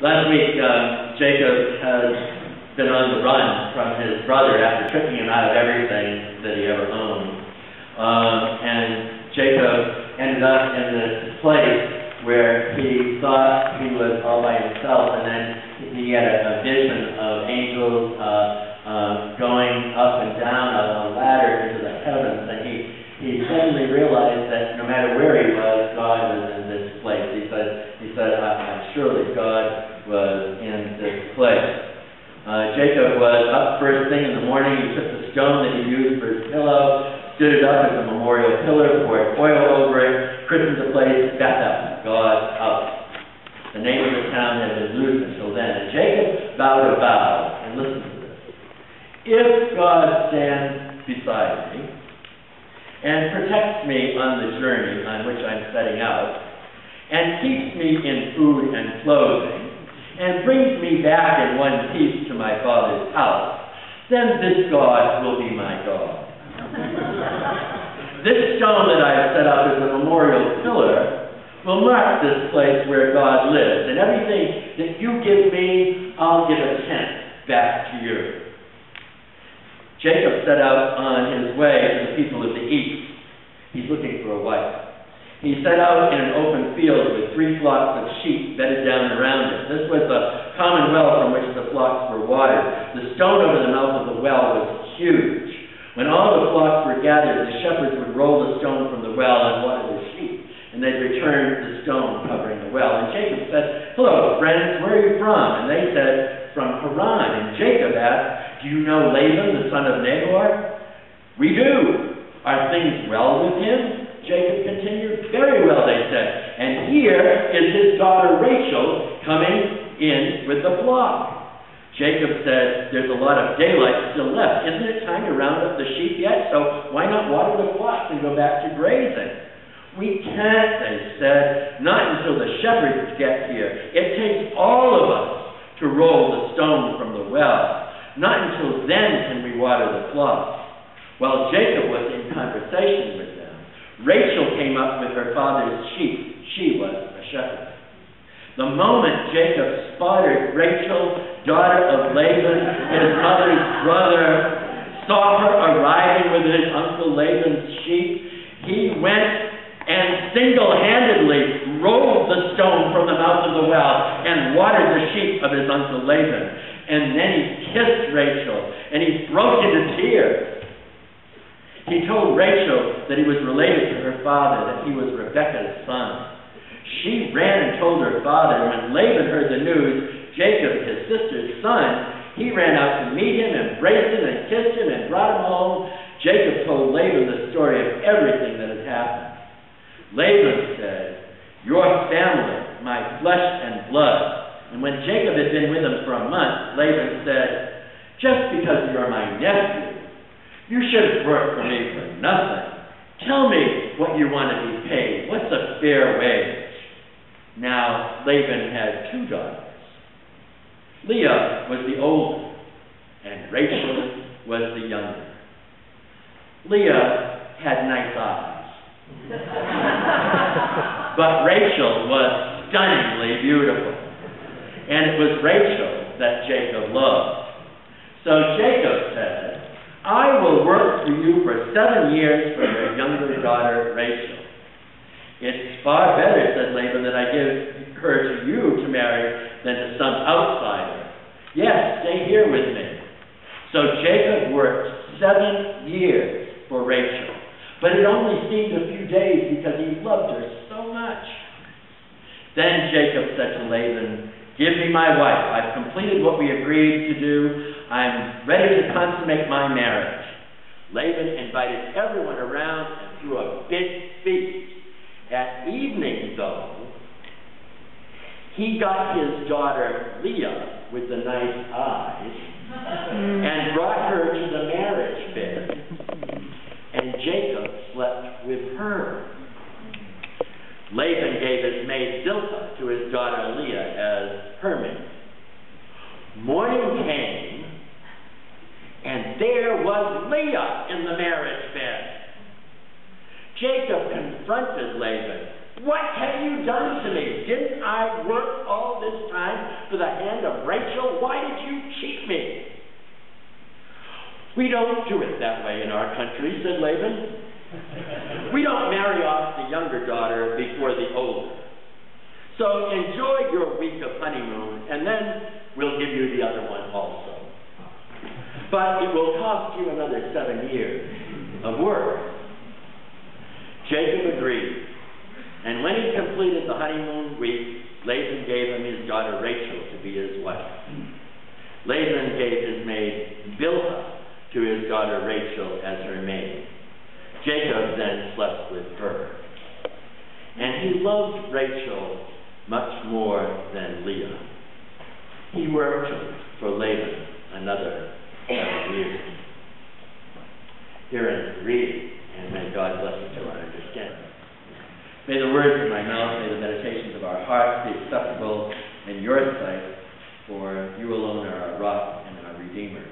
Last week, Jacob has been on the run from his brother after tricking him out of everything that he ever owned. And Jacob ended up in this place where he thought he was all by himself, and then he had a vision of angels going up and down a ladder into the heavens, and he suddenly realized that no matter where he was, God was in this place. He said, surely God was in this place. Jacob was up first thing in the morning. He took the stone that he used for his pillow, stood it up as a memorial pillar, poured oil over it, christened the place Bethel, God's house. The name of the town had been Luz until then. And Jacob vowed a vow, and listen to this. If God stands beside me and protects me on the journey on which I'm setting out, and keeps me in food and clothing, and brings me back in one piece to my Father's house, then this God will be my God. This stone that I have set up as a memorial pillar will mark this place where God lives, and everything that you give me, I'll give a tenth back to you. Jacob set out on his way to the people of the east. He's looking for a wife. He set out in an open field with 3 flocks of sheep bedded down around it. This was the common well from which the flocks were watered. The stone over the mouth of the well was huge. When all the flocks were gathered, the shepherds would roll the stone from the well and water the sheep, and they'd return the stone covering the well. And Jacob said, "Hello, friends, where are you from?" And they said, "From Haran." And Jacob asked, "Do you know Laban, the son of Nahor?" "We do. Are things well with him?" Jacob continued. "Very well," they said. "And here is his daughter Rachel coming in with the flock." Jacob said, "There's a lot of daylight still left. Isn't it time to round up the sheep yet? So why not water the flocks and go back to grazing?" "We can't," they said, "not until the shepherds get here. It takes all of us to roll the stone from the well. Not until then can we water the flocks." While Jacob was in conversation with them, Rachel came up with her father's sheep. She was a shepherd. The moment Jacob spotted Rachel, daughter of Laban, his mother's brother, saw her arriving with his uncle Laban's sheep, he went and single-handedly rolled the stone from the mouth of the well and watered the sheep of his uncle Laban. And then he kissed Rachel, and he broke into tears. He told Rachel that he was related to her father, that he was Rebekah's son. She ran and told her father. When Laban heard the news, Jacob, his sister's son, he ran out to meet him, embraced him, and kissed him, and brought him home. Jacob told Laban the story of everything that had happened. Laban said, "Your family, my flesh and blood." And when Jacob had been with him for a month, Laban said, "Just because you're my nephew, you shouldn't work for me for nothing. Tell me what you want to be paid. What's a fair wage?" Now, Laban had 2 daughters. Leah was the older, and Rachel was the younger. Leah had nice eyes, but Rachel was stunningly beautiful. And it was Rachel that Jacob loved. So Jacob said, "I will work for you for 7 years for your younger daughter Rachel." "It's far better," said Laban, "that I give her to you to marry than to some outsider." "Yes, stay here with me." So Jacob worked 7 years for Rachel, but it only seemed a few days because he loved her so much. Then Jacob said to Laban, "Give me my wife. I've completed what we agreed to do. I'm ready to consummate my marriage." Laban invited everyone around and threw a big feast. At evening, though, he got his daughter Leah with the nice eyes and brought her to the marriage bed, and Jacob slept with her. Laban gave his maid Zilpah to his daughter Leah as her maid. Morning came, and there was Leah in the marriage bed. Jacob confronted Laban. "What have you done to me? Didn't I work all this time for the hand of Rachel? Why did you cheat me? We don't do it that way in our country, said Laban. We don't marry off the younger daughter before the older. So enjoy your week of honeymoon, and then we'll give you the other one also. But it will cost you another 7 years of work. Jacob agreed. And when he completed the honeymoon week, Laban gave him his daughter Rachel to be his wife. Laban gave his maid Bilhah to his daughter Rachel as her maid. Jacob then slept with her. And he loved Rachel much more than Leah. He worked for Laban another 7 years. Here ends the reading, and may God bless us to our understanding. May the words of my mouth, may the meditations of our hearts be acceptable in your sight, for you alone are our rock and our Redeemer.